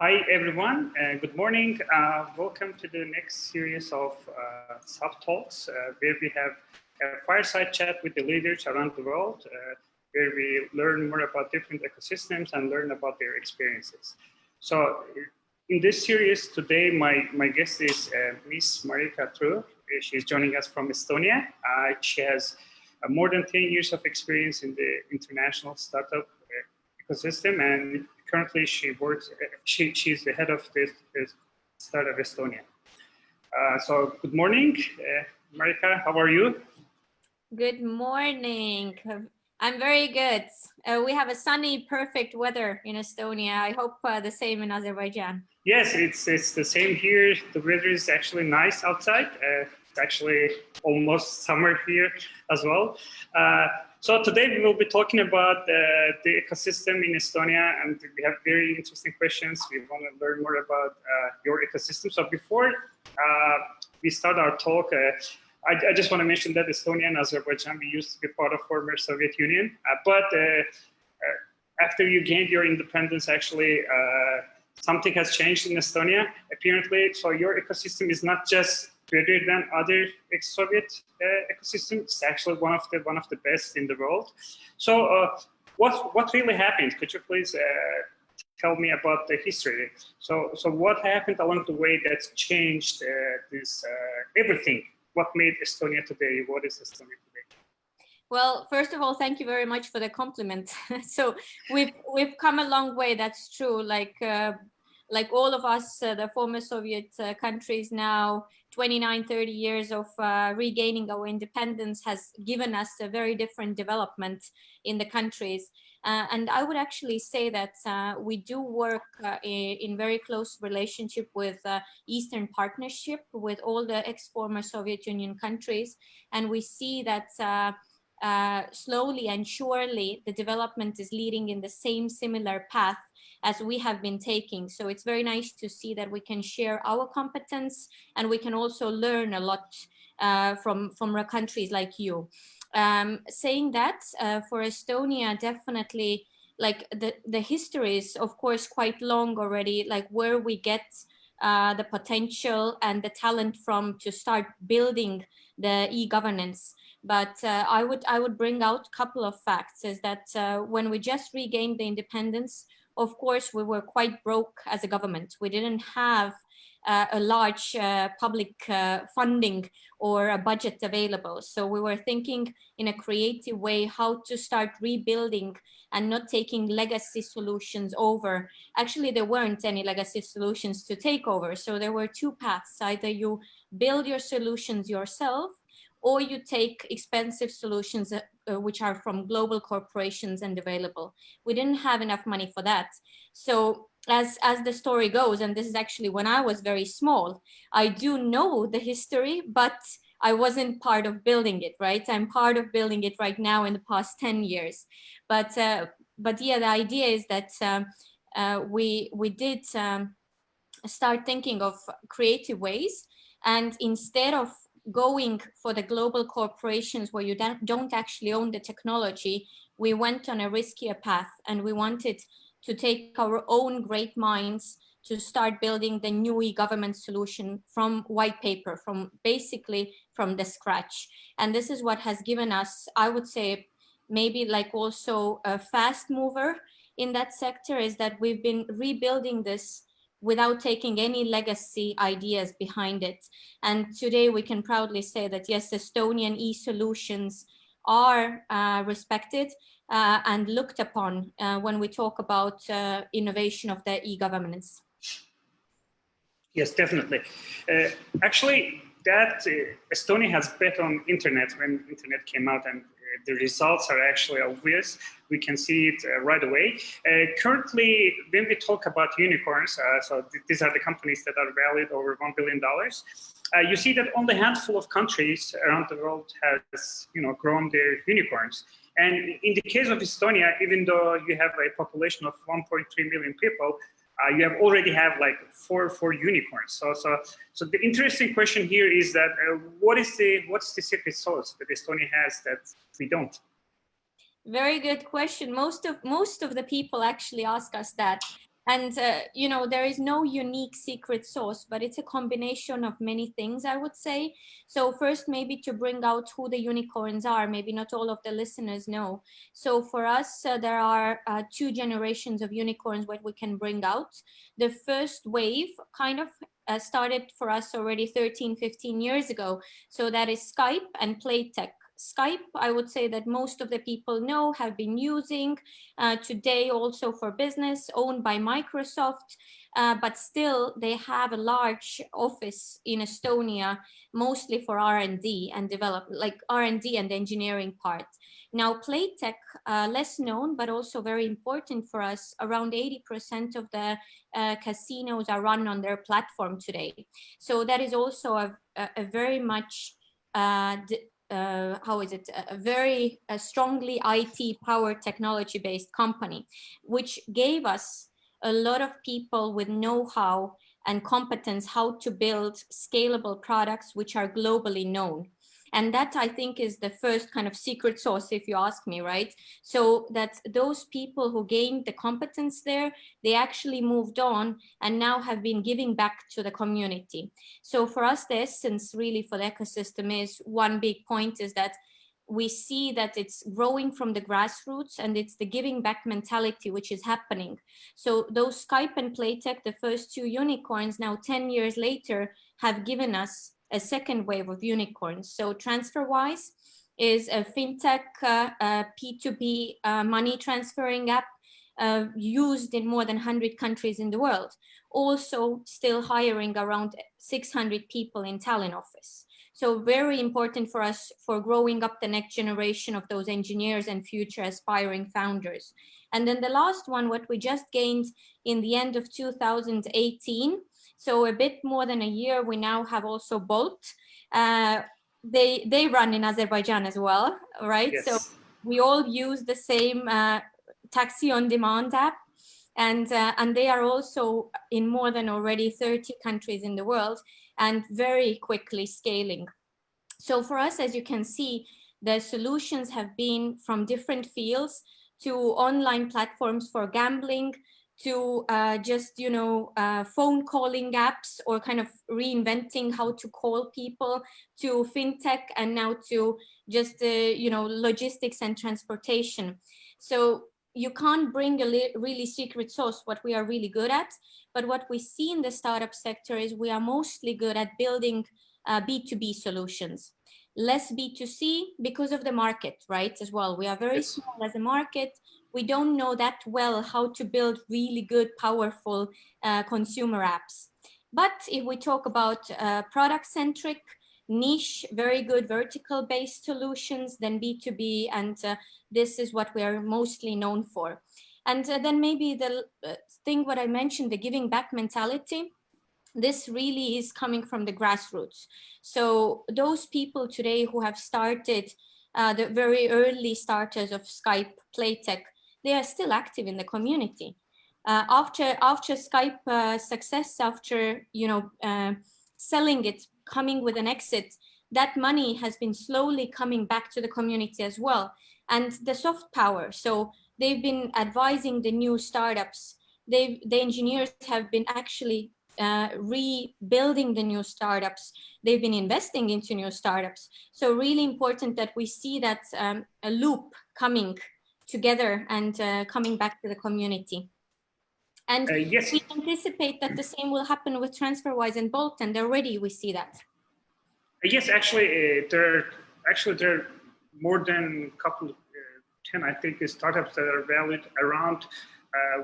Hi, everyone. Good morning. Welcome to the next series of Sup Talks, where we have a fireside chat with the leaders around the world, where we learn more about different ecosystems and learn about their experiences. So in this series today, my guest is Miss Maarika Truu. She's joining us from Estonia. She has more than 10 years of experience in the international startup ecosystem, and currently she works. She's the head of this Startup Estonia. So good morning, Maarika. How are you? Good morning. I'm very good. We have a sunny, perfect weather in Estonia. I hope the same in Azerbaijan. Yes, it's the same here. The weather is actually nice outside. It's actually almost summer here as well. So today we will be talking about the ecosystem in Estonia, and we have very interesting questions. We want to learn more about your ecosystem. So before we start our talk, I just want to mention that Estonia and Azerbaijan, we used to be part of former Soviet Union, but after you gained your independence, actually, something has changed in Estonia, apparently. So your ecosystem is not just better than other ex-Soviet ecosystems. It's actually one of the best in the world. So what really happened? Could you please tell me about the history? So what happened along the way that's changed this everything? What made Estonia today? What is Estonia today? Well, first of all, thank you very much for the compliment. So we've come a long way. That's true. Like all of us, the former Soviet countries now, 29, 30 years of regaining our independence has given us a very different development in the countries. And I would actually say that we do work in very close relationship with Eastern Partnership, with all the ex-former Soviet Union countries. And we see that slowly and surely the development is leading in the same similar path as we have been taking. So it's very nice to see that we can share our competence and we can also learn a lot from countries like you. Saying that, for Estonia, definitely, like the history is of course quite long already, like where we get the potential and the talent from to start building the e-governance. But I would bring out a couple of facts. Is that when we just regained the independence, of course, we were quite broke as a government. We didn't have a large public funding or a budget available. So we were thinking in a creative way how to start rebuilding and not taking legacy solutions over. Actually, there weren't any legacy solutions to take over. So there were two paths. Either you build your solutions yourself, or you take expensive solutions which are from global corporations and available. We didn't have enough money for that. So as the story goes, and this is actually when I was very small, I do know the history, but I wasn't part of building it, right? I'm part of building it right now in the past 10 years. But yeah, the idea is that we did start thinking of creative ways, and instead of going for the global corporations where you don't actually own the technology, we went on a riskier path, and we wanted to take our own great minds to start building the new e-government solution from white paper, from basically from the scratch. And this is what has given us, I would say, maybe like also a fast mover in that sector, is that we've been rebuilding this without taking any legacy ideas behind it. And today we can proudly say that yes, Estonian e-solutions are respected and looked upon when we talk about innovation of the e-governance. Yes, definitely. Actually, that Estonia has bet on internet when internet came out, and the results are actually obvious. We can see it right away. Currently, when we talk about unicorns, so these are the companies that are valued over $1 billion. You see that only a handful of countries around the world has, grown their unicorns. And in the case of Estonia, even though you have a population of 1.3 million people, you have already have like four unicorns. So the interesting question here is that what's the secret sauce that Estonia has that we don't? Very good question. Most of the people actually ask us that. And, you know, there is no unique secret sauce, but it's a combination of many things, I would say. So first, maybe to bring out who the unicorns are, maybe not all of the listeners know. So for us, there are two generations of unicorns what we can bring out. The first wave kind of started for us already 13, 15 years ago. So that is Skype and Playtech. Skype, I would say that most of the people know, have been using today also for business, owned by Microsoft, but still they have a large office in Estonia, mostly for R&D and develop, like R&D and engineering part. Now Playtech, less known, but also very important for us, around 80% of the casinos are run on their platform today. So that is also a very much how is it, a very strongly IT power technology based company, which gave us a lot of people with know-how and competence how to build scalable products which are globally known. And that, I think, is the first kind of secret sauce, if you ask me, right? So that those people who gained the competence there, they actually moved on and now have been giving back to the community. So for us, the essence really for the ecosystem is, one big point is that we see that it's growing from the grassroots, and it's the giving back mentality which is happening. So those Skype and Playtech, the first two unicorns, now 10 years later, have given us a second wave of unicorns. So TransferWise is a fintech P2P money transferring app used in more than 100 countries in the world. Also still hiring around 600 people in Tallinn office. So very important for us for growing up the next generation of those engineers and future aspiring founders. And then the last one, what we just gained in the end of 2018, so a bit more than a year, we now have also Bolt. They run in Azerbaijan as well, right? Yes. So we all use the same taxi on demand app, and they are also in more than already 30 countries in the world and very quickly scaling. So for us, as you can see, the solutions have been from different fields to online platforms for gambling, to just, you know, phone calling apps, or kind of reinventing how to call people, to fintech, and now to just, you know, logistics and transportation. So you can't bring a really secret sauce, what we are really good at. But what we see in the startup sector is we are mostly good at building B2B solutions. Less B2C because of the market, right, as well. We are very small as a market. We don't know that well how to build really good, powerful consumer apps. But if we talk about product-centric, niche, very good vertical-based solutions, then B2B, and this is what we are mostly known for. And then maybe the thing what I mentioned, the giving back mentality, this really is coming from the grassroots. So those people today who have started, the very early starters of Skype, Playtech, they are still active in the community. After Skype success, after, you know, selling it, coming with an exit, that money has been slowly coming back to the community as well. And the soft power, so they've been advising the new startups. The engineers have been actually rebuilding the new startups. They've been investing into new startups. So really important that we see that a loop coming together and coming back to the community. And yes. we anticipate that the same will happen with TransferWise and Bolt, and already we see that. Yes, actually, there are more than a couple, 10, I think, startups that are valued around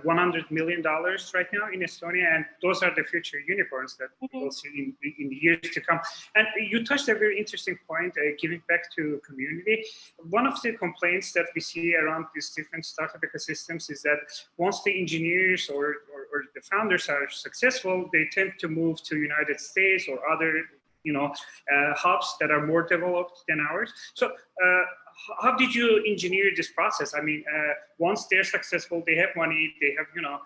$100 million right now in Estonia, and those are the future unicorns that we'll see in the years to come. And you touched a very interesting point, giving back to community. One of the complaints that we see around these different startup ecosystems is that once the engineers or the founders are successful, they tend to move to United States or other, you know, hubs that are more developed than ours. So how did you engineer this process? I mean, once they're successful, they have money, they have, you know,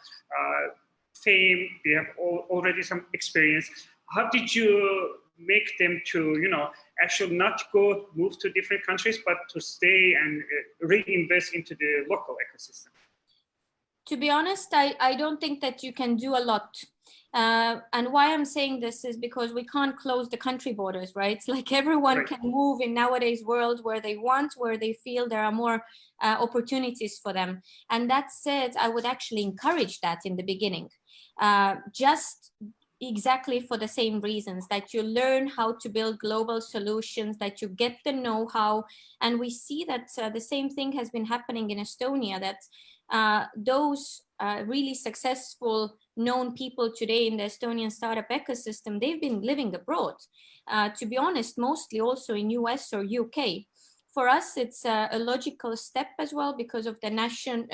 fame, they have already some experience. How did you make them to, you know, actually not move to different countries, but to stay and reinvest into the local ecosystem? To be honest, I don't think that you can do a lot. And why I'm saying this is because we can't close the country borders, right? It's like everyone Right. can move in nowadays world where they want, where they feel there are more opportunities for them. And that said, I would actually encourage that in the beginning. Just exactly for the same reasons, that you learn how to build global solutions, that you get the know-how. And we see that the same thing has been happening in Estonia, that those really successful known people today in the Estonian startup ecosystem, they've been living abroad. To be honest, mostly also in US or UK. For us, it's a logical step as well because of the national,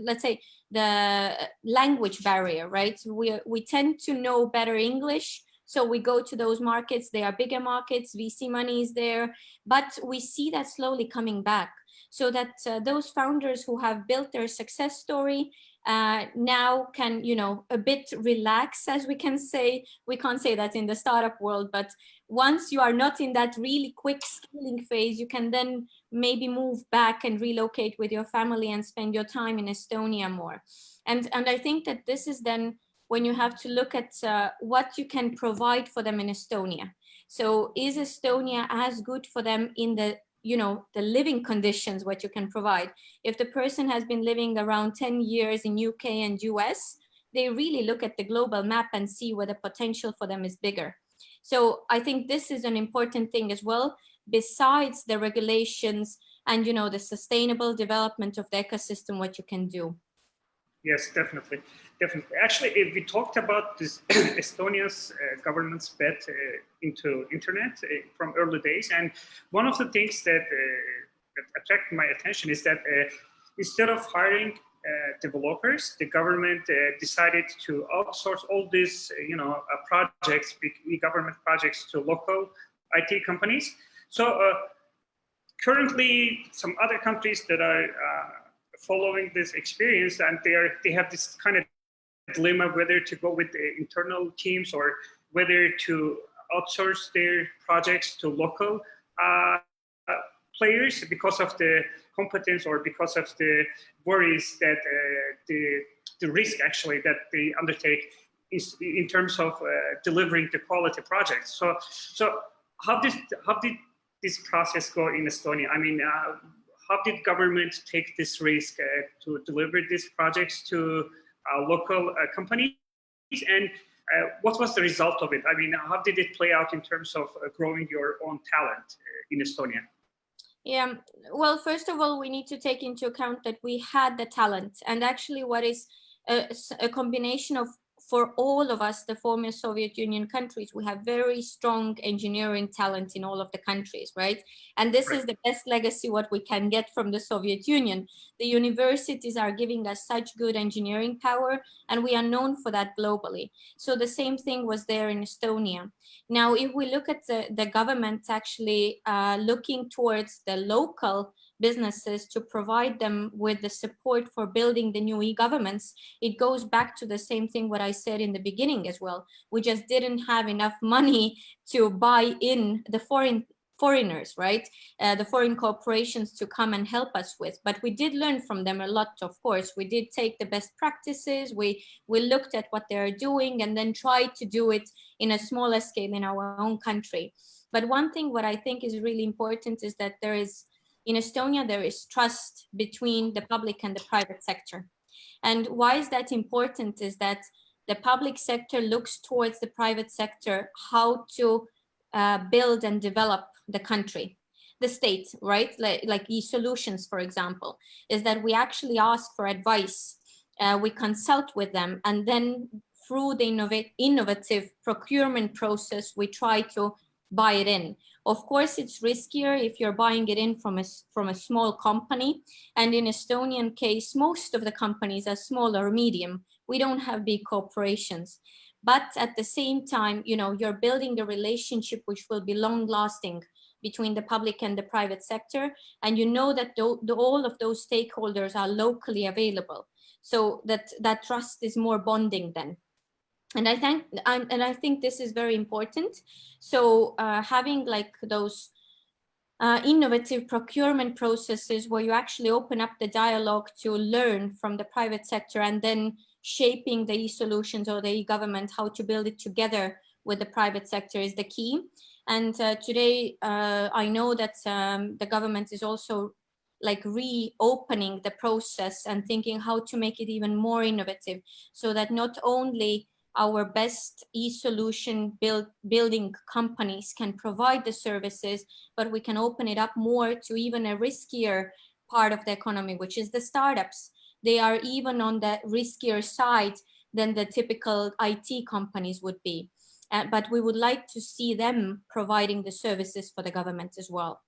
let's say, the language barrier, right? We tend to know better English. So we go to those markets, they are bigger markets, VC money is there, but we see that slowly coming back. So that those founders who have built their success story now can, a bit relax, as we can say. We can't say that in the startup world, but once you are not in that really quick scaling phase, you can then maybe move back and relocate with your family and spend your time in Estonia more. And I think that this is then when you have to look at what you can provide for them in Estonia. So is Estonia as good for them in the living conditions, what you can provide? If the person has been living around 10 years in UK and US, they really look at the global map and see where the potential for them is bigger. So I think this is an important thing as well, besides the regulations and, the sustainable development of the ecosystem, what you can do. Yes, definitely. Definitely. Actually, we talked about this Estonia's government's bet into internet from early days. And one of the things that attracted my attention is that instead of hiring developers, the government decided to outsource all these, projects, big government projects, to local IT companies. So currently, some other countries that are following this experience, and they have this kind of dilemma whether to go with the internal teams or whether to outsource their projects to local players because of the competence or because of the worries that the risk actually that they undertake is in terms of delivering the quality projects. So how did this process go in Estonia? I mean, how did government take this risk to deliver these projects to local companies? And what was the result of it? I mean, how did it play out in terms of growing your own talent in Estonia? Yeah, well, first of all, we need to take into account that we had the talent. And actually what is a combination of, for all of us, the former Soviet Union countries, we have very strong engineering talent in all of the countries, right? And this is the best legacy what we can get from the Soviet Union. The universities are giving us such good engineering power, and we are known for that globally. So the same thing was there in Estonia. Now, if we look at the government actually looking towards the local businesses to provide them with the support for building the new e-governments, it goes back to the same thing what I said in the beginning as well. We just didn't have enough money to buy in the foreigners, right? The foreign corporations to come and help us with. But we did learn from them a lot, of course. We did take the best practices. We looked at what they're doing and then tried to do it in a smaller scale in our own country. But one thing what I think is really important is that in Estonia, there is trust between the public and the private sector. And why is that important is that the public sector looks towards the private sector how to build and develop the country. The state, right? Like e-solutions, for example, is that we actually ask for advice. We consult with them, and then through the innovative procurement process, we try to buy it in. Of course, it's riskier if you're buying it in from a small company. And in Estonian case, most of the companies are small or medium. We don't have big corporations. But at the same time, you're building a relationship which will be long lasting between the public and the private sector. And you know that all of those stakeholders are locally available. So that trust is more bonding then. And I think this is very important. So having like those innovative procurement processes where you actually open up the dialogue to learn from the private sector and then shaping the e-solutions or the e-government, how to build it together with the private sector is the key. And today, I know that the government is also like reopening the process and thinking how to make it even more innovative, so that not only our best e-solution building companies can provide the services, but we can open it up more to even a riskier part of the economy, which is the startups. They are even on the riskier side than the typical IT companies would be. But we would like to see them providing the services for the government as well.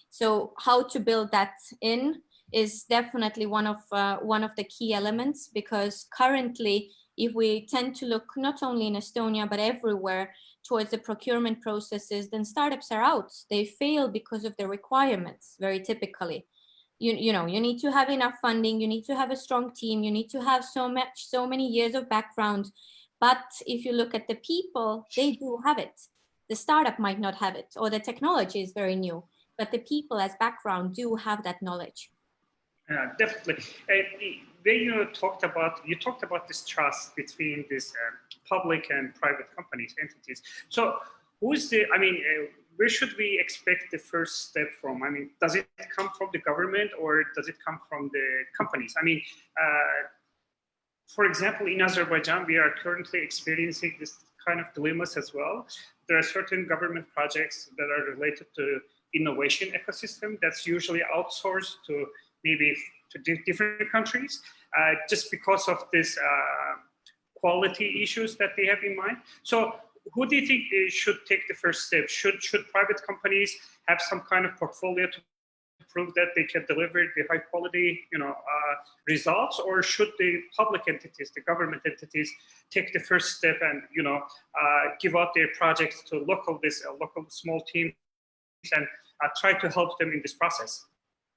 So how to build that in is definitely one of the key elements, because currently, if we tend to look not only in Estonia but everywhere towards the procurement processes, then startups are out. They fail because of the requirements, very typically. You know, you need to have enough funding, you need to have a strong team, you need to have so many years of background. But if you look at the people, they do have it. The startup might not have it, or the technology is very new, but the people as background do have that knowledge. Definitely. When you talked about this trust between this public and private companies, entities. So who's the, where should we expect the first step from? I mean, does it come from the government or does it come from the companies? For example, in Azerbaijan, we are currently experiencing this kind of dilemmas as well. There are certain government projects that are related to innovation ecosystem that's usually outsourced to maybe to different countries, just because of this quality issues that they have in mind. So who do you think should take the first step? Should private companies have some kind of portfolio to prove that they can deliver the high quality, results, or should the public entities, the government entities, take the first step and give out their projects to local small teams and try to help them in this process?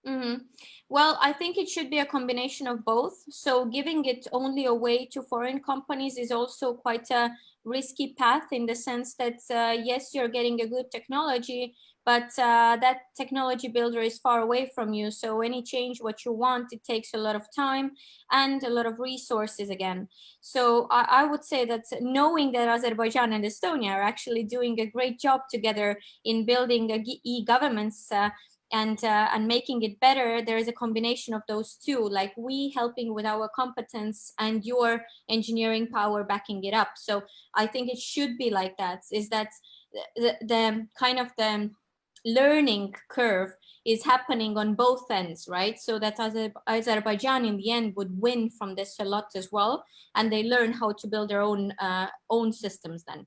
Mm-hmm. Well, I think it should be a combination of both. So giving it only away to foreign companies is also quite a risky path, in the sense that, yes, you're getting a good technology, but that technology builder is far away from you. So any change what you want, it takes a lot of time and a lot of resources again. So I would say that, knowing that Azerbaijan and Estonia are actually doing a great job together in building e-governments, and making it better, there is a combination of those two, like we helping with our competence and your engineering power backing it up. So I think it should be like that, is that the kind of the learning curve is happening on both ends, right? So that Azerbaijan in the end would win from this a lot as well, and they learn how to build their own systems then.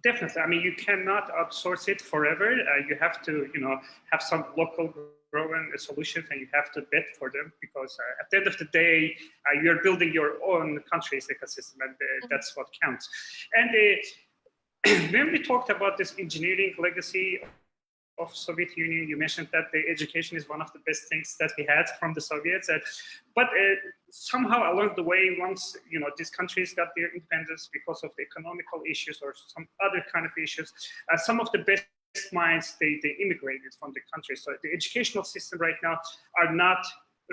Definitely. You cannot outsource it forever. You have to, have some local grown solutions, and you have to bet for them, because at the end of the day, you're building your own country's ecosystem, and that's what counts. And when we talked about this engineering legacy of Soviet Union, you mentioned that the education is one of the best things that we had from the Soviets. But somehow along the way, once these countries got their independence, because of the economical issues or some other kind of issues, some of the best minds they immigrated from the country. So the educational system right now are not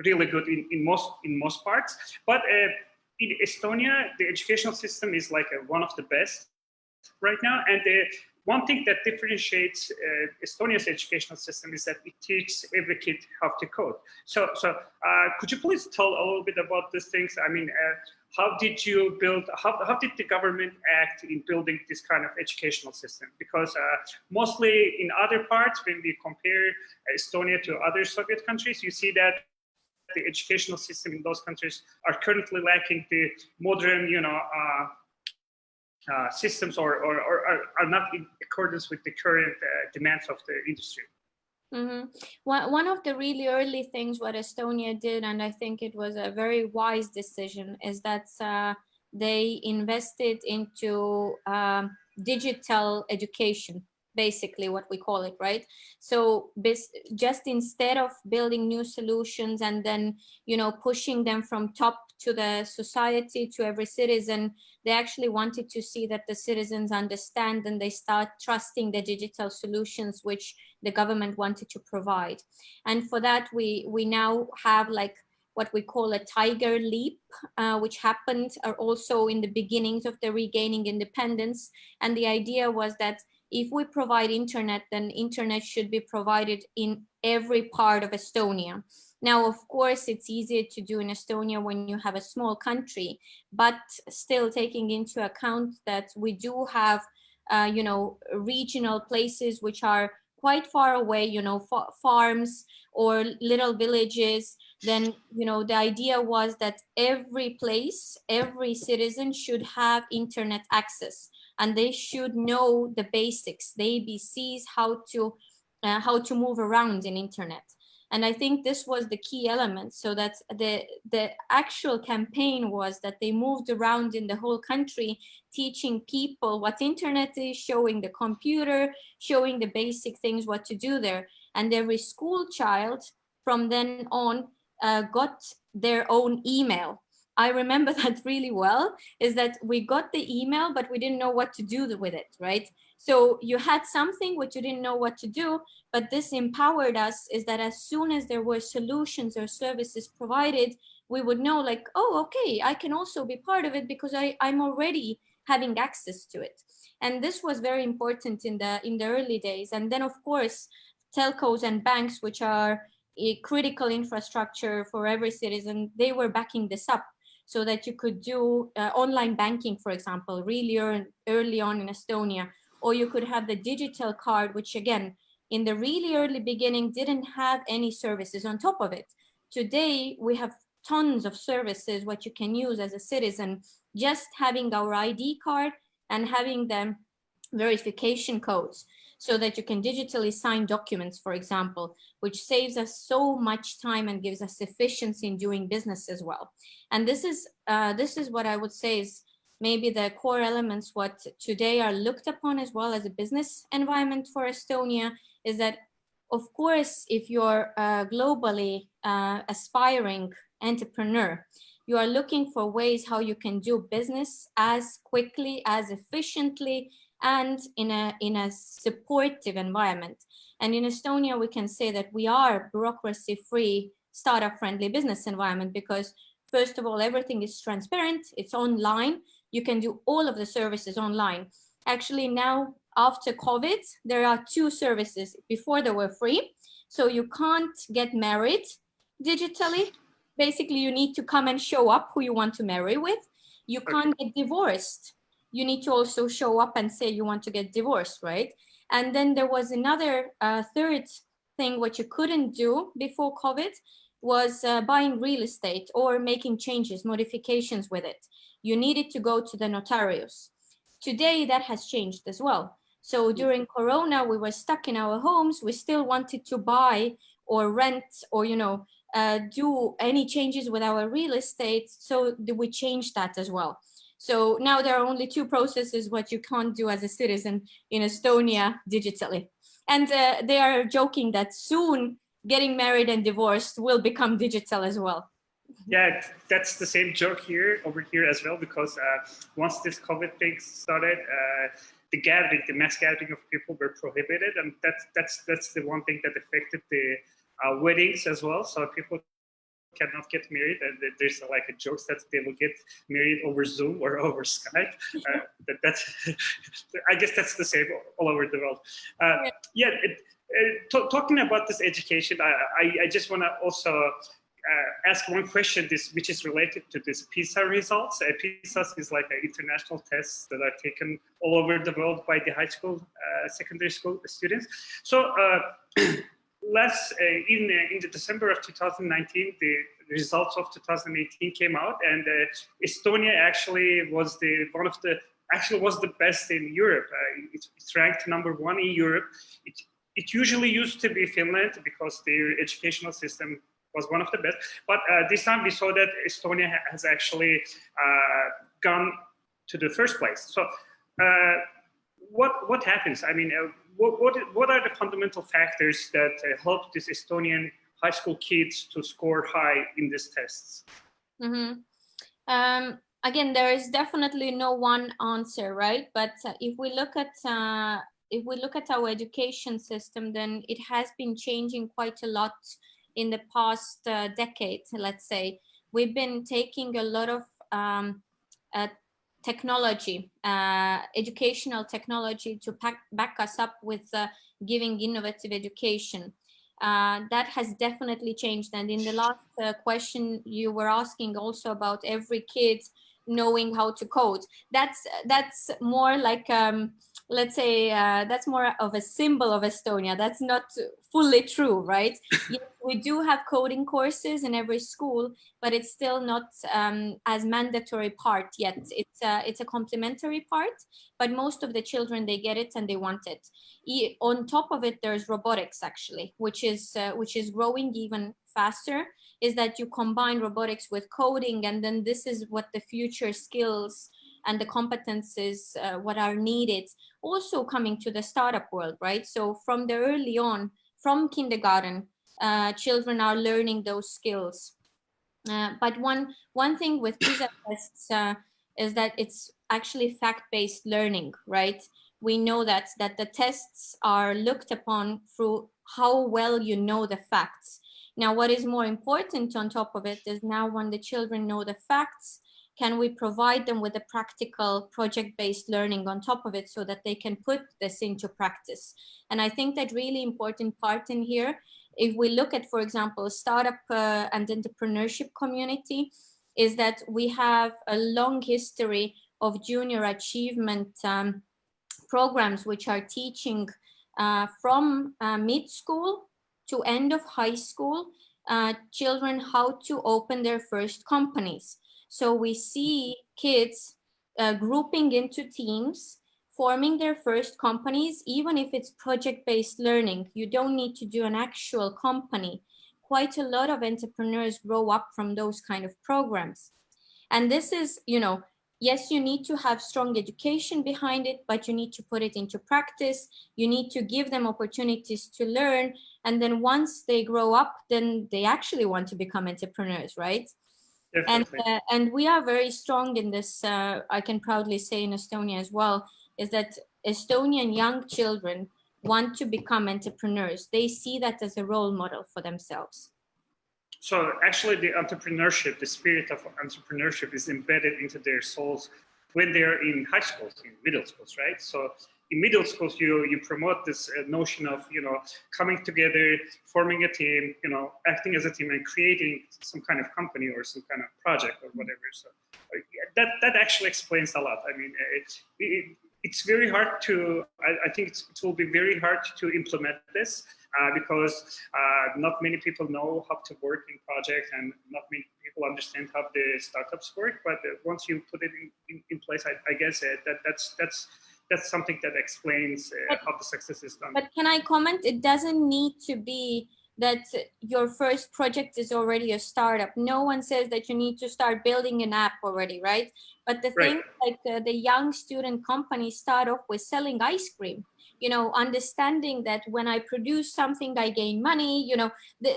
really good in most parts. But in Estonia, the educational system is like one of the best right now. And one thing that differentiates Estonia's educational system is that it teaches every kid how to code. So could you please tell a little bit about these things? How did you build, how did the government act in building this kind of educational system? Because mostly in other parts, when we compare Estonia to other Soviet countries, you see that the educational system in those countries are currently lacking the modern, systems, or are not in accordance with the current demands of the industry. Mm-hmm. One of the really early things what Estonia did, and I think it was a very wise decision, is that they invested into digital education, basically what we call it, right? So just instead of building new solutions and then pushing them from top to the society, to every citizen. They actually wanted to see that the citizens understand and they start trusting the digital solutions which the government wanted to provide. And for that, we now have like what we call a tiger leap, which happened also in the beginnings of the regaining independence. And the idea was that if we provide internet, then internet should be provided in every part of Estonia. Now, of course, it's easier to do in Estonia when you have a small country, but still taking into account that we do have, regional places which are quite far away, farms or little villages, then, the idea was that every place, every citizen should have internet access, and they should know the basics, the ABCs, how to move around in internet. And I think this was the key element, so that the actual campaign was that they moved around in the whole country, teaching people what internet is, showing the computer, showing the basic things, what to do there. And every school child from then on got their own email. I remember that really well, is that we got the email, but we didn't know what to do with it, right? So you had something which you didn't know what to do, but this empowered us, is that as soon as there were solutions or services provided, we would know like, oh, okay, I can also be part of it because I'm already having access to it. And this was very important in the early days. And then of course, telcos and banks, which are a critical infrastructure for every citizen, they were backing this up, so that you could do online banking, for example, really early on in Estonia, or you could have the digital card, which again, in the really early beginning, didn't have any services on top of it. Today, we have tons of services what you can use as a citizen, just having our ID card and having the verification codes, so that you can digitally sign documents, for example, which saves us so much time and gives us efficiency in doing business as well. And this is what I would say is maybe the core elements what today are looked upon as well as a business environment for Estonia, is that, of course, if you're a globally aspiring entrepreneur, you are looking for ways how you can do business as quickly, as efficiently, and in a supportive environment. And in Estonia, we can say that we are bureaucracy-free, startup-friendly business environment, because first of all, everything is transparent, it's online, you can do all of the services online. Actually, now after COVID, there are two services. Before they were free, so you can't get married digitally. Basically, you need to come and show up who you want to marry with. You can't get divorced. You need to also show up and say you want to get divorced, right? And then there was another third thing what you couldn't do before COVID was buying real estate or making changes, modifications with it. You needed to go to the notarius. Today, that has changed as well. So during Corona, we were stuck in our homes. We still wanted to buy or rent or, do any changes with our real estate. So we changed that as well. So now there are only two processes what you can't do as a citizen in Estonia digitally. And they are joking that soon getting married and divorced will become digital as well. Yeah, that's the same joke over here as well, because once this COVID thing started, the mass gathering of people were prohibited, and that's the one thing that affected the weddings as well. So people cannot get married, and there's like a joke that they will get married over Zoom or over Skype. I guess that's the same all over the world. Talking about this education, I just want to also ask one question, which is related to this PISA results. PISA is like an international tests that are taken all over the world by the high school, secondary school students. So in the December of 2019, the results of 2018 came out, and Estonia actually was the best in Europe. It's ranked #1 in Europe. It usually used to be Finland because their educational system was one of the best. But this time we saw that Estonia has actually gone to the first place. So what happens? I mean, what are the fundamental factors that help these Estonian high school kids to score high in these tests? Mm-hmm. Again, there is definitely no one answer, right? But if we look at our education system, then it has been changing quite a lot in the past decade. Let's say we've been taking a lot of uh, technology, educational technology, to back us up with giving innovative education. That has definitely changed. And in the last question, you were asking also about every kid knowing how to code. That's more like let's say that's more of a symbol of Estonia. That's not fully true, right? Yes, we do have coding courses in every school, but it's still not as mandatory part yet. It's a complementary part, but most of the children, they get it and they want it. On top of it, there's robotics actually, which is growing even faster. Is that you combine robotics with coding, and then this is what the future skills and the competences what are needed also coming to the startup world, right? So from the early on, from kindergarten, children are learning those skills. But one thing with PISA tests is that it's actually fact-based learning, right? We know that the tests are looked upon through how well you know the facts. Now, what is more important on top of it is, now when the children know the facts, can we provide them with a practical project-based learning on top of it so that they can put this into practice? And I think that really important part in here, if we look at, for example, startup and entrepreneurship community, is that we have a long history of junior achievement programs, which are teaching from mid-school to end of high school children how to open their first companies. So we see kids grouping into teams, forming their first companies, even if it's project-based learning. You don't need to do an actual company. Quite a lot of entrepreneurs grow up from those kind of programs. And this is, yes, you need to have strong education behind it, but you need to put it into practice. You need to give them opportunities to learn. And then once they grow up, then they actually want to become entrepreneurs, right? Definitely. And we are very strong in this, I can proudly say, in Estonia as well, is that Estonian young children want to become entrepreneurs. They see that as a role model for themselves. So actually the entrepreneurship, the spirit of entrepreneurship is embedded into their souls when they're in high schools, in middle schools, right? So in middle schools, you promote this notion of, coming together, forming a team, acting as a team and creating some kind of company or some kind of project or whatever. So that actually explains a lot. I mean, it's very hard to, I think it will be very hard to implement this because not many people know how to work in projects and not many people understand how the startups work. But once you put it in place, I guess that's something that explains how the success is done. But can I comment? It doesn't need to be that your first project is already a startup. No one says that you need to start building an app already, right? But the thing, like the young student companies start off with selling ice cream, understanding that when I produce something, I gain money,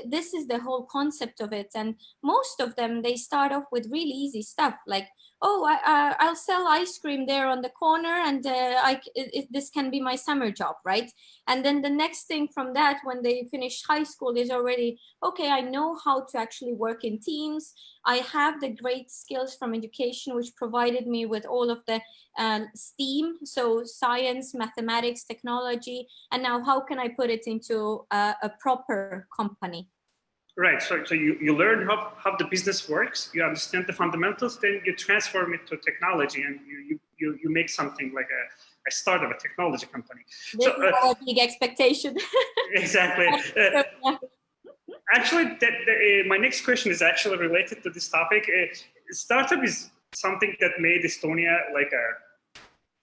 this is the whole concept of it. And most of them, they start off with really easy stuff like, oh, I'll sell ice cream there on the corner, and this can be my summer job, right? And then the next thing from that, when they finish high school, is already, okay, I know how to actually work in teams. I have the great skills from education, which provided me with all of the STEAM, so science, mathematics, technology, and now how can I put it into a proper company? Right. So you learn how the business works. You understand the fundamentals. Then you transform it to technology, and you make something like a start of a technology company. This is our big expectation. Exactly. Actually, my next question is actually related to this topic. Startup is something that made Estonia like a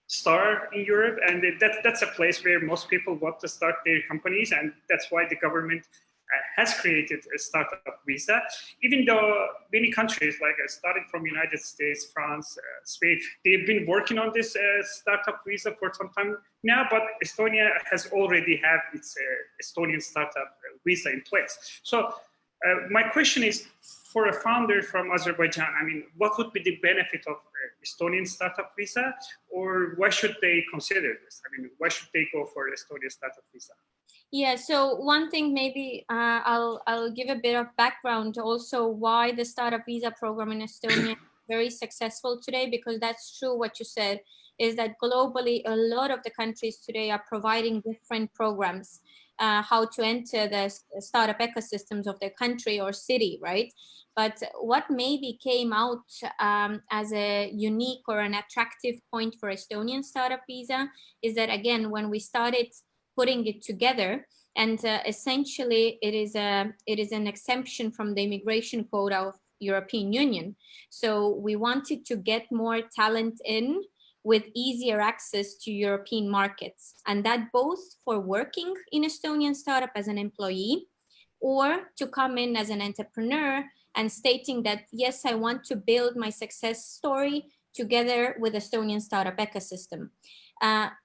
star in Europe, and that's a place where most people want to start their companies, and that's why the government has created a startup visa. Even though many countries, like starting from United States, France, Spain, they've been working on this startup visa for some time now, but Estonia has already have its Estonian startup visa in place. So My question is, for a founder from Azerbaijan, I mean, what would be the benefit of Estonian startup visa, or why should they consider this? I mean, why should they go for Estonian startup visa? Yeah, so one thing maybe I'll give a bit of background also why the startup visa program in Estonia is very successful today, because that's true what you said, is that globally a lot of the countries today are providing different programs how to enter the startup ecosystems of their country or city, right? But what maybe came out as a unique or an attractive point for Estonian startup visa is that, again, when we started putting it together, and essentially it is an exemption from the immigration quota of European Union. So we wanted to get more talent in with easier access to European markets, and that both for working in Estonian startup as an employee or to come in as an entrepreneur and stating that, yes, I want to build my success story together with Estonian startup ecosystem.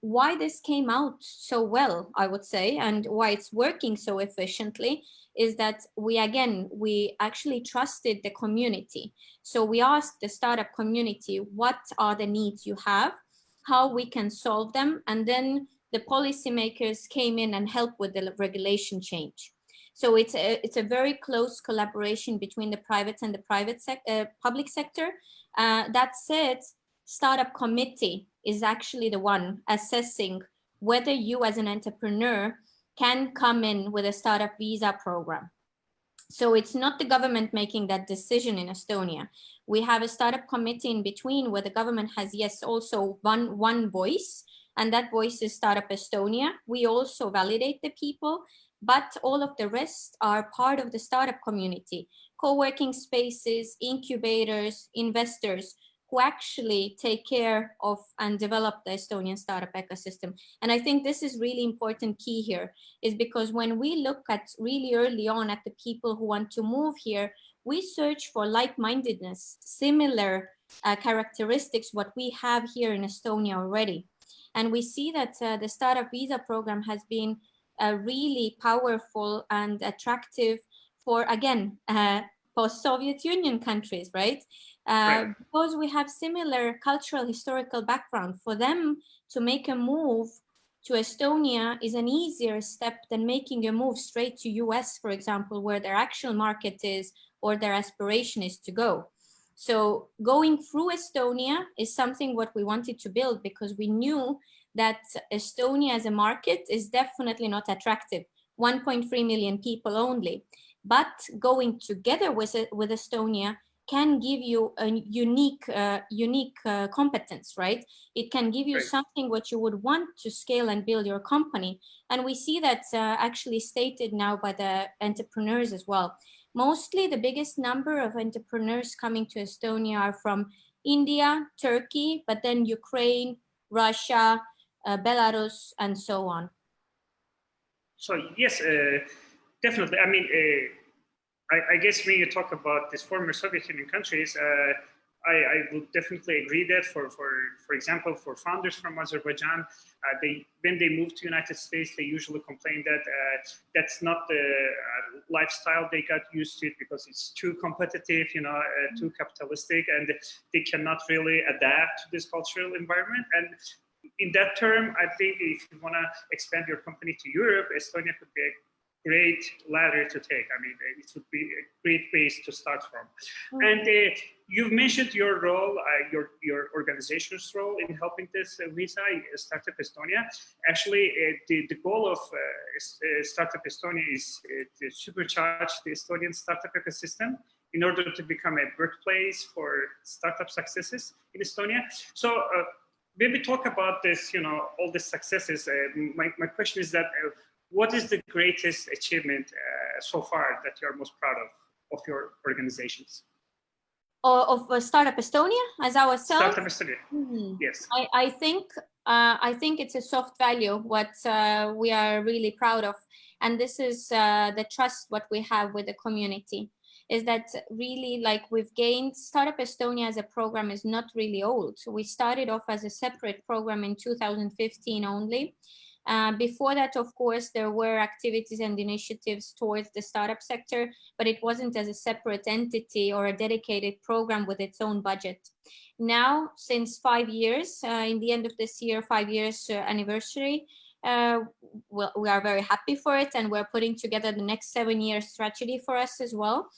Why this came out so well, I would say, and why it's working so efficiently is that we actually trusted the community. So we asked the startup community, what are the needs you have, how we can solve them, and then the policymakers came in and helped with the regulation change. So it's a very close collaboration between the private and the public sector. That said, startup committee is actually the one assessing whether you as an entrepreneur can come in with a startup visa program. So it's not the government making that decision in Estonia. We have a startup committee in between where the government has, yes, also one voice, and that voice is Startup Estonia. We also validate the people, but all of the rest are part of the startup community, co-working spaces, incubators, investors, who actually take care of and develop the Estonian startup ecosystem. And I think this is really important key here, is because when we look at really early on at the people who want to move here, we search for like-mindedness, similar characteristics, what we have here in Estonia already. And we see that the startup visa program has been really powerful and attractive for, again, post-Soviet Union countries, right? Right. Because we have similar cultural, historical background. For them to make a move to Estonia is an easier step than making a move straight to US, for example, where their actual market is or their aspiration is to go. So going through Estonia is something what we wanted to build, because we knew that Estonia as a market is definitely not attractive. 1.3 million people only. But going together with Estonia can give you a unique competence, right? It can give you Right. something what you would want to scale and build your company. And we see that actually stated now by the entrepreneurs as well. Mostly the biggest number of entrepreneurs coming to Estonia are from India, Turkey, but then Ukraine, Russia, Belarus, and so on. So yes, definitely. I mean, I guess when you talk about these former Soviet Union countries, I would definitely agree that for example, for founders from Azerbaijan, when they move to United States, they usually complain that that's not the lifestyle they got used to, because it's too competitive, too capitalistic, and they cannot really adapt to this cultural environment. And in that term, I think if you want to expand your company to Europe, Estonia could be a great ladder to take. I mean, it would be a great base to start from. And you've mentioned your role, your organization's role in helping this visa, Startup Estonia. Actually, the goal of Startup Estonia is to supercharge the Estonian startup ecosystem in order to become a birthplace for startup successes in Estonia. So maybe talk about this, all the successes. My question is that what is the greatest achievement so far that you're most proud of your organizations? Of Startup Estonia as ourselves? Startup Estonia, yes. I think it's a soft value, what we are really proud of. And this is the trust what we have with the community, is that really, like, we've gained. Startup Estonia as a program is not really old. We started off as a separate program in 2015 only. Before that, of course, there were activities and initiatives towards the startup sector, but it wasn't as a separate entity or a dedicated program with its own budget. Now, since 5 years, in the end of this year, 5 years anniversary, well, we are very happy for it, and we're putting together the next 7-year strategy for us as well.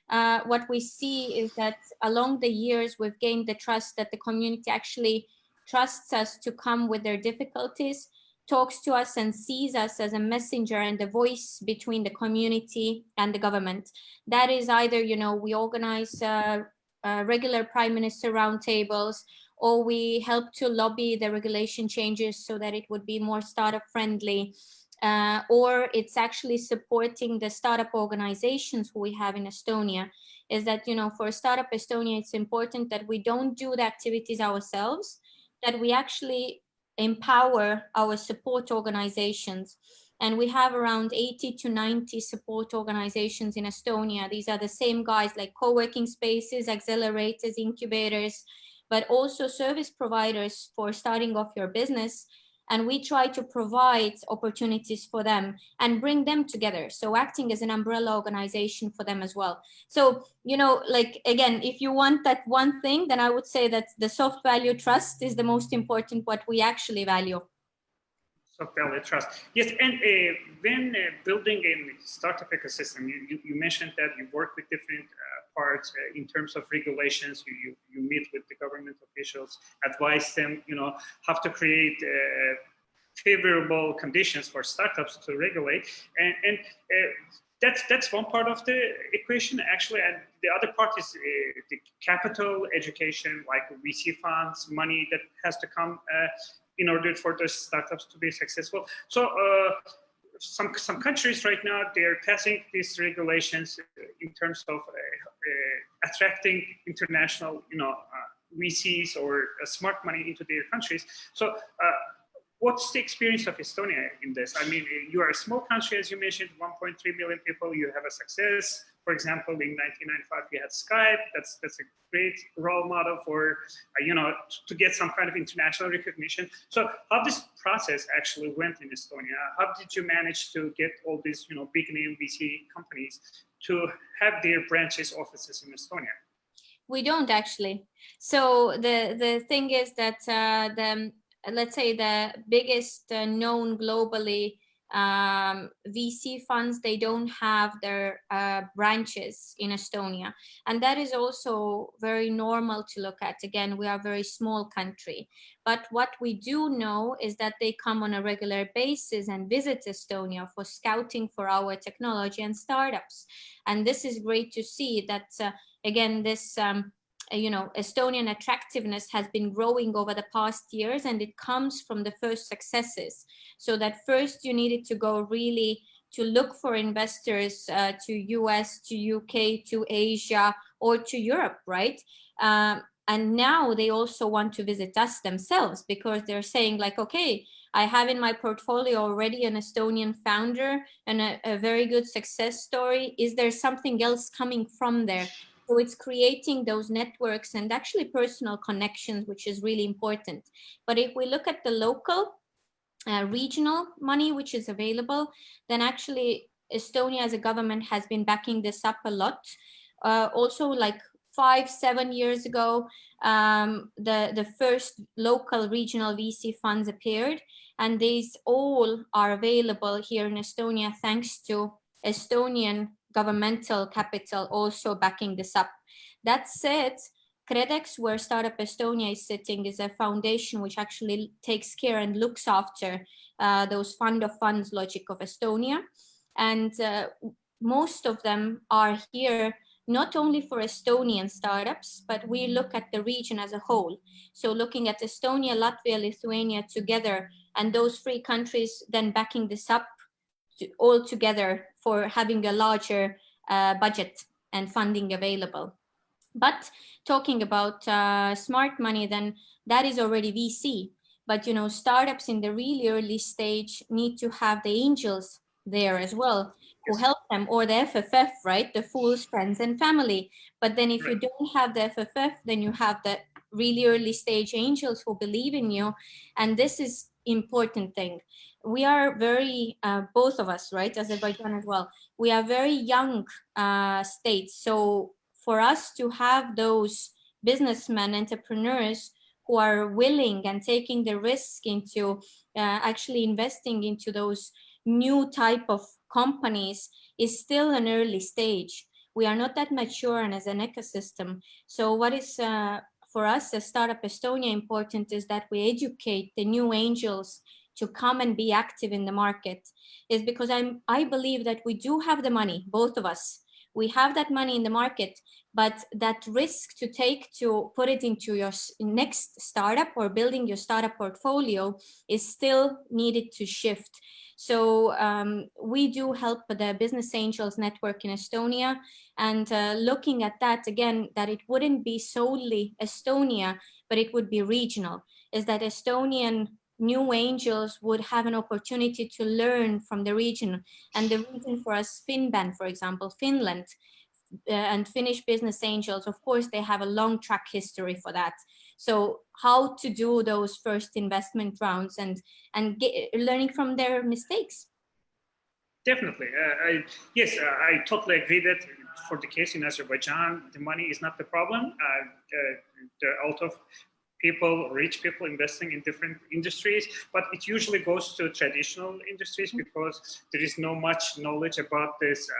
What we see is that along the years, we've gained the trust that the community actually trusts us to come with their difficulties, talks to us and sees us as a messenger and a voice between the community and the government. That is either, you know, we organize regular prime minister roundtables, or we help to lobby the regulation changes so that it would be more startup friendly. Or it's actually supporting the startup organizations who we have in Estonia. Is that, you know, for Startup Estonia, it's important that we don't do the activities ourselves, that we actually empower our support organizations. And we have around 80 to 90 support organizations in Estonia. These are the same guys like co-working spaces, accelerators, incubators, but also service providers for starting off your business. And we try to provide opportunities for them and bring them together. So acting as an umbrella organization for them as well. So, you know, like, again, if you want that one thing, then I would say that the soft value trust is the most important, what we actually value. Soft value trust. Yes, and when building a startup ecosystem, you mentioned that you work with different parts in terms of regulations. You meet with the government officials, advise them, you know, how to create favorable conditions for startups to regulate, and that's one part of the equation actually, and the other part is the capital education, like VC funds, money that has to come in order for those startups to be successful. So some countries right now, they're passing these regulations in terms of attracting international, you know, VCs or smart money into their countries. So what's the experience of Estonia in this? I mean, you are a small country, as you mentioned, 1.3 million people. You have a success. For example, in 1995, you had Skype. That's a great role model for, you know, to get some kind of international recognition. So how this process actually went in Estonia? How did you manage to get all these, you know, big name VC companies to have their branches, offices in Estonia? We don't actually. So the thing is that let's say the biggest known globally VC funds, they don't have their branches in Estonia. And that is also very normal to look at. Again, we are a very small country. But what we do know is that they come on a regular basis and visit Estonia for scouting for our technology and startups. And this is great to see that, again, this you know, Estonian attractiveness has been growing over the past years, and it comes from the first successes. So that first you needed to go really to look for investors to US, to UK, to Asia, or to Europe, right? And now they also want to visit us themselves, because they're saying like, okay, I have in my portfolio already an Estonian founder and a very good success story. Is there something else coming from there? So it's creating those networks and actually personal connections, which is really important. But if we look at the local, regional money which is available, then actually Estonia as a government has been backing this up a lot. Also, like 5-7 years ago, the first local regional VC funds appeared, and these all are available here in Estonia thanks to Estonian governmental capital also backing this up. That said, Credex, where Startup Estonia is sitting, is a foundation which actually takes care and looks after those fund of funds logic of Estonia. And most of them are here not only for Estonian startups, but we look at the region as a whole. So looking at Estonia, Latvia, Lithuania together, and those 3 countries then backing this up all together for having a larger budget and funding available. But talking about smart money, then that is already VC. But, you know, startups in the really early stage need to have the angels there as well, who help them, or the FFF, right? The fools, friends, and family. But then if you don't have the FFF, then you have the really early stage angels who believe in you. And this is important thing. We are very, both of us, right, Azerbaijan as well, we are very young states. So for us to have those businessmen, entrepreneurs who are willing and taking the risk into actually investing into those new type of companies is still an early stage. We are not that mature and as an ecosystem. So what is for us as Startup Estonia important is that we educate the new angels to come and be active in the market, is because I believe that we do have the money, both of us. We have that money in the market, but that risk to take to put it into your next startup or building your startup portfolio is still needed to shift. So we do help the Business Angels Network in Estonia, and looking at that again, that it wouldn't be solely Estonia, but it would be regional, is that Estonian new angels would have an opportunity to learn from the region. And the region for us, Finban, for example, Finland, and Finnish business angels, of course, they have a long track history for that. So how to do those first investment rounds and learning from their mistakes. Definitely. Yes, I totally agree that for the case in Azerbaijan, the money is not the problem. There are a lot of people, rich people investing in different industries, but it usually goes to traditional industries because there is no much knowledge about this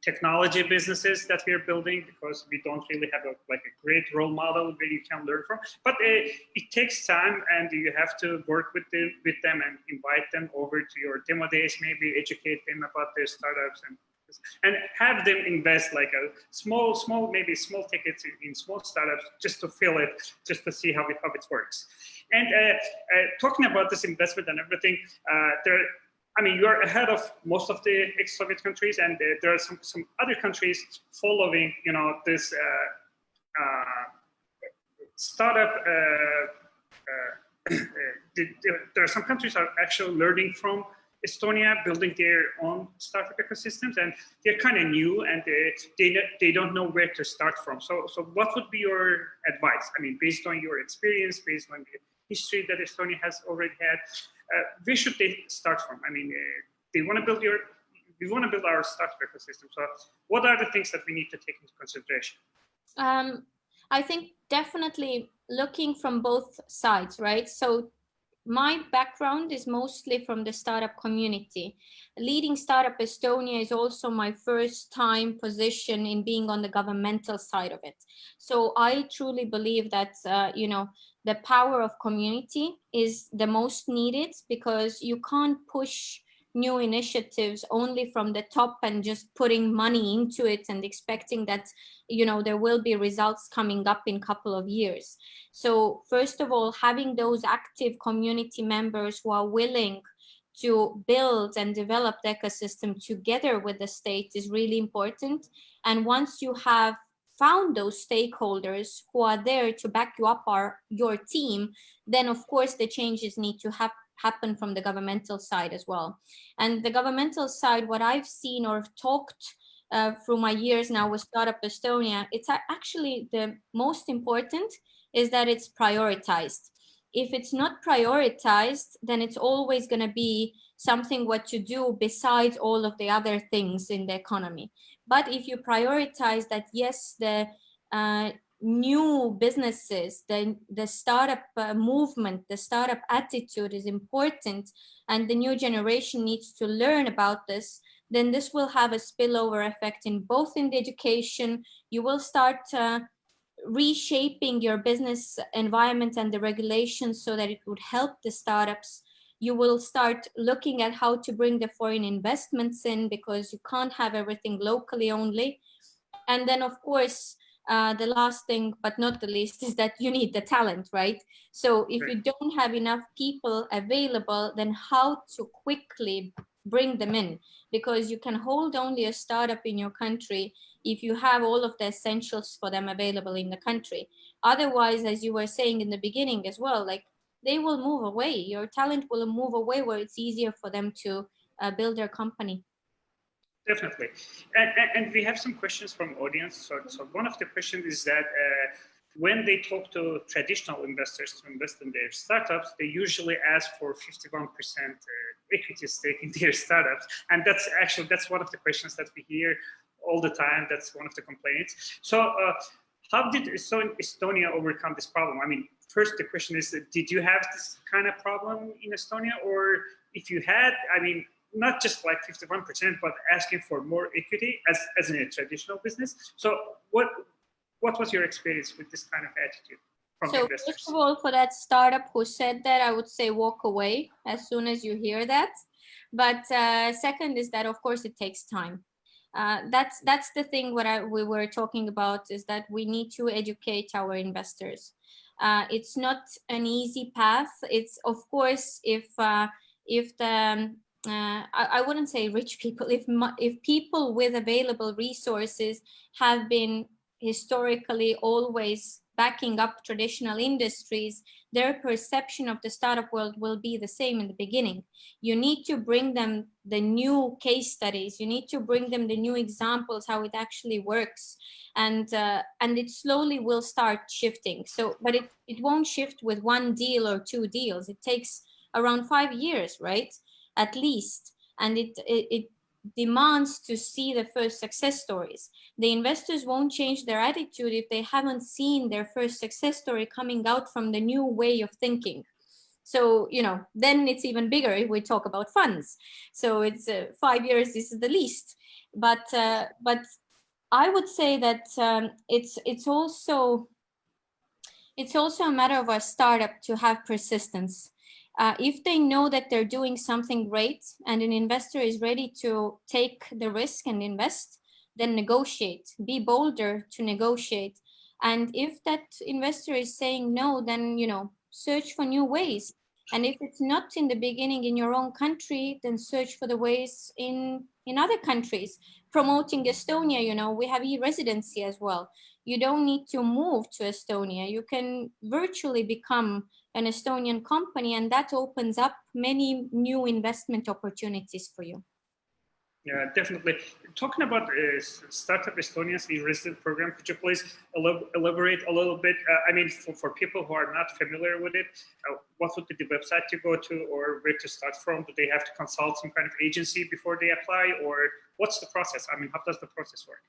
technology businesses that we are building, because we don't really have a great role model where you can learn from. But it takes time, and you have to work with them and invite them over to your demo days, maybe educate them about their startups, and have them invest like a small tickets in small startups just to feel it, just to see how it works. And talking about this investment and everything, you're ahead of most of the ex-Soviet countries, and there are some other countries following, this startup. There are some countries that are actually learning from Estonia, building their own startup ecosystems, and they're kind of new, and they don't know where to start from. So what would be your advice? Based on your experience, based on the history that Estonia has already had, where should they start from? They want to build we want to build our startup ecosystem. So what are the things that we need to take into consideration? I think definitely looking from both sides, right? So my background is mostly from the startup community. Leading Startup Estonia is also my first time position in being on the governmental side of it. So I truly believe that, the power of community is the most needed, because you can't push new initiatives only from the top and just putting money into it and expecting that, there will be results coming up in a couple of years. So first of all, having those active community members who are willing to build and develop the ecosystem together with the state is really important. And once you have found those stakeholders who are there to back you up, your team, then of course the changes need to happen from the governmental side as well. And the governmental side, what I've seen or talked through my years now with Startup Estonia, it's actually the most important is that it's prioritized. If it's not prioritized, then it's always going to be something what you do besides all of the other things in the economy. But if you prioritize that, yes, the new businesses, the startup movement, the startup attitude is important, and the new generation needs to learn about this, then this will have a spillover effect in both in the education. You will start reshaping your business environment and the regulations so that it would help the startups. You will start looking at how to bring the foreign investments in, because you can't have everything locally only. And then, of course, the last thing, but not the least, is that you need the talent, right? So if you don't have enough people available, then how to quickly bring them in? Because you can hold only a startup in your country if you have all of the essentials for them available in the country. Otherwise, as you were saying in the beginning as well, they will move away. Your talent will move away where it's easier for them to build their company. Definitely. And we have some questions from audience. So one of the questions is that when they talk to traditional investors to invest in their startups, they usually ask for 51% equity stake in their startups. And that's one of the questions that we hear all the time. That's one of the complaints. So how did Estonia overcome this problem? I mean, first the question is, did you have this kind of problem in Estonia? Or if you had, I mean, not just like 51%, but asking for more equity as in a traditional business. So what was your experience with this kind of attitude from investors? First of all, for that startup who said that, I would say walk away as soon as you hear that. But second is that, of course, it takes time. That's the thing we were talking about, is that we need to educate our investors. It's not an easy path. It's, of course, if the I wouldn't say rich people, if people with available resources have been historically always backing up traditional industries, their perception of the startup world will be the same in the beginning. You need to bring them the new case studies. You need to bring them the new examples, how it actually works. And it slowly will start shifting. So, but it won't shift with one deal or two deals. It takes around 5 years, right? At least. And it demands to see the first success stories. The investors won't change their attitude if they haven't seen their first success story coming out from the new way of thinking. So, you know, then it's even bigger if we talk about funds. So it's 5 years, this is the least. But I would say that it's also a matter of a startup to have persistence. If they know that they're doing something great and an investor is ready to take the risk and invest, then negotiate, be bolder to negotiate. And if that investor is saying no, then, you know, search for new ways. And if it's not in the beginning in your own country, then search for the ways in other countries. Promoting Estonia, you know, we have e-residency as well. You don't need to move to Estonia. You can virtually become an Estonian company, and that opens up many new investment opportunities for you. Yeah, definitely. Talking about Startup Estonia's e-resident program, could you please elaborate a little bit? I mean, for people who are not familiar with it, what would be the website to go to, or where to start from? Do they have to consult some kind of agency before they apply, or what's the process? I mean, how does the process work?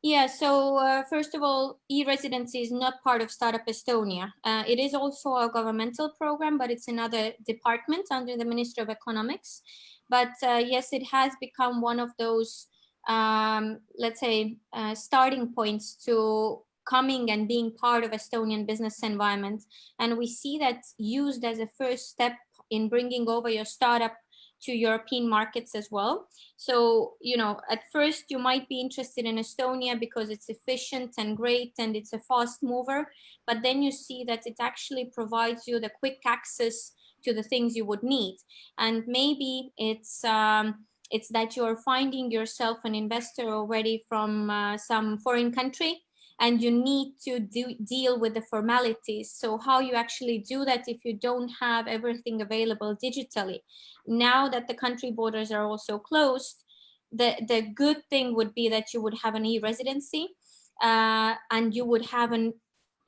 Yeah, so first of all, e-residency is not part of Startup Estonia. It is also a governmental program, but it's another department under the Ministry of Economics. But yes, it has become one of those, let's say, starting points to coming and being part of Estonian business environment. And we see that used as a first step in bringing over your startup to European markets as well. So, you know, at first you might be interested in Estonia because it's efficient and great and it's a fast mover, but then you see that it actually provides you the quick access to the things you would need. And maybe it's that you're finding yourself an investor already from some foreign country, and you need to deal with the formalities. So how you actually do that if you don't have everything available digitally. Now that the country borders are also closed, the good thing would be that you would have an e-residency and you would have an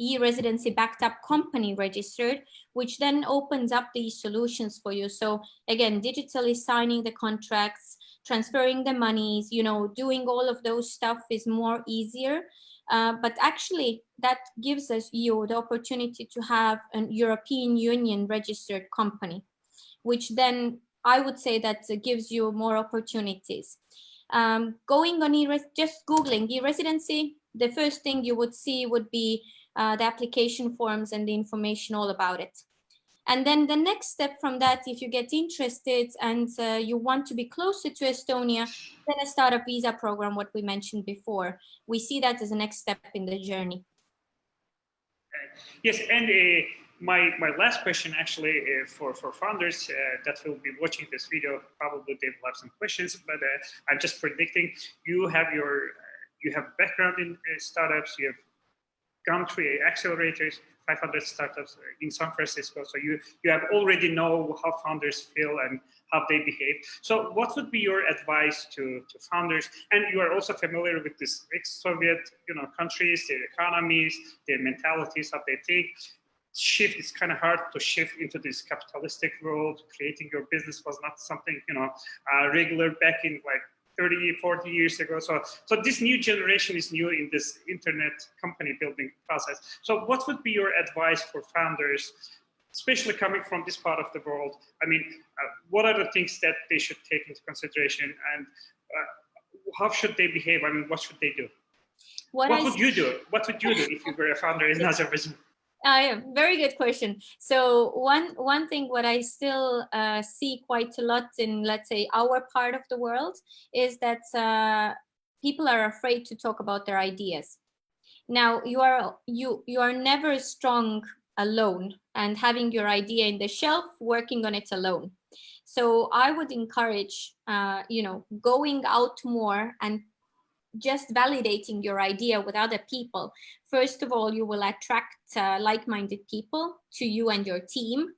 e-residency backed up company registered, which then opens up these solutions for you. So again, digitally signing the contracts, transferring the monies, you know, doing all of those stuff is more easier. But actually, that gives you the opportunity to have an European Union registered company, which then I would say that gives you more opportunities. Going on just Googling e-residency, the first thing you would see would be the application forms and the information all about it. And then the next step from that, if you get interested and you want to be closer to Estonia, then a startup visa program, what we mentioned before. We see that as a next step in the journey. Yes, and my last question actually for founders that will be watching this video, probably they will have some questions, but I'm just predicting you have background in startups, you have gone through accelerators, 500 startups in San Francisco. So you have already know how founders feel and how they behave. So what would be your advice to founders? And you are also familiar with this ex-Soviet, countries, their economies, their mentalities, how they think. Shift is kind of hard to shift into this capitalistic world. Creating your business was not something, regular back in like 30, 40 years ago. So this new generation is new in this internet company building process. So what would be your advice for founders, especially coming from this part of the world? I mean, what are the things that they should take into consideration, and how should they behave? I mean, what should they do? What would you do? What would you do if you were a founder in Azerbaijan? Very good question. So one thing what I still see quite a lot in, let's say, our part of the world is that people are afraid to talk about their ideas. Now you are never strong alone and having your idea in the shelf, working on it alone. So I would encourage, going out more and just validating your idea with other people. First of all, you will attract like-minded people to you and your team.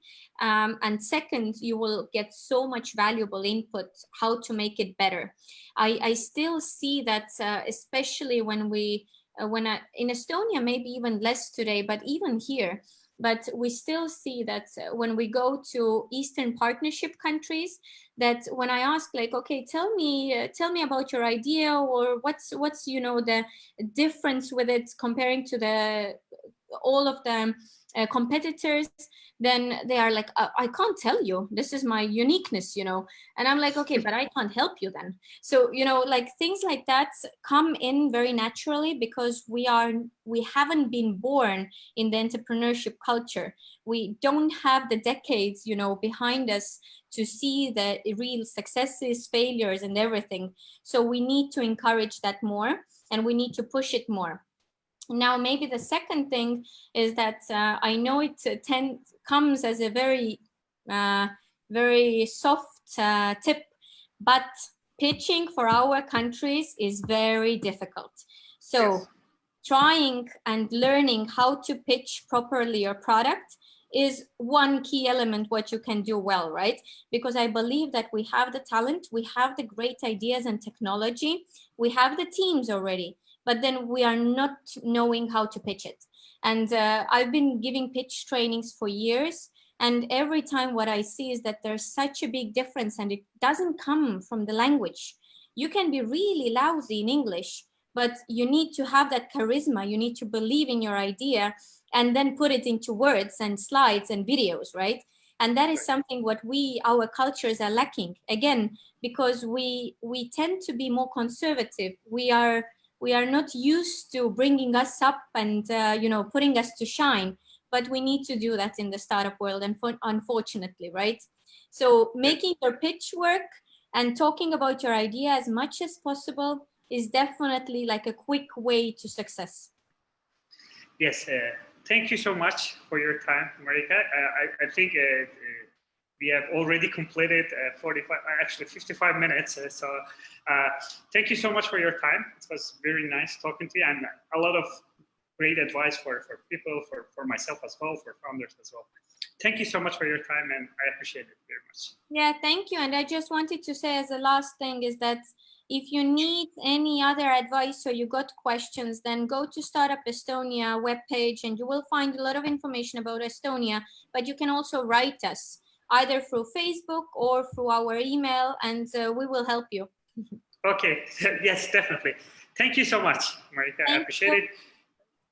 And second, you will get so much valuable input how to make it better. I still see that, especially in Estonia, maybe even less today, but even here, but we still see that when we go to Eastern Partnership countries, that when I ask, like, okay, tell me about your idea, or what's the difference with it comparing to all of the competitors, then they are like, I can't tell you, this is my uniqueness, and I'm like, okay, but I can't help you then. So like things like that come in very naturally, because we haven't been born in the entrepreneurship culture. We don't have the decades behind us to see the real successes, failures, and everything. So we need to encourage that more, and we need to push it more. Now, maybe the second thing is that I know it comes as a very, very soft tip, but pitching for our countries is very difficult. So yes, trying and learning how to pitch properly your product is one key element what you can do well, right? Because I believe that we have the talent, we have the great ideas and technology, we have the teams already, but then we are not knowing how to pitch it. And I've been giving pitch trainings for years, and every time what I see is that there's such a big difference, and it doesn't come from the language. You can be really lousy in English, but you need to have that charisma, you need to believe in your idea, and then put it into words and slides and videos, right? And that is something what our cultures are lacking, again, because we tend to be more conservative. We are not used to bringing us up and putting us to shine, but we need to do that in the startup world, and unfortunately, right? So making your pitch work and talking about your idea as much as possible is definitely like a quick way to success. Yes, thank you so much for your time, Maarika. I think we have already completed 55 minutes. So thank you so much for your time. It was very nice talking to you, and a lot of great advice for people, for myself as well, for founders as well. Thank you so much for your time, and I appreciate it very much. Yeah, thank you. And I just wanted to say as a last thing is that if you need any other advice or you got questions, then go to Startup Estonia webpage and you will find a lot of information about Estonia, but you can also write us either through Facebook or through our email, and we will help you. Okay, yes, definitely. Thank you so much, Maarika. I appreciate it.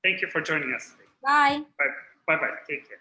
Thank you for joining us. Bye. Bye-bye. Take care.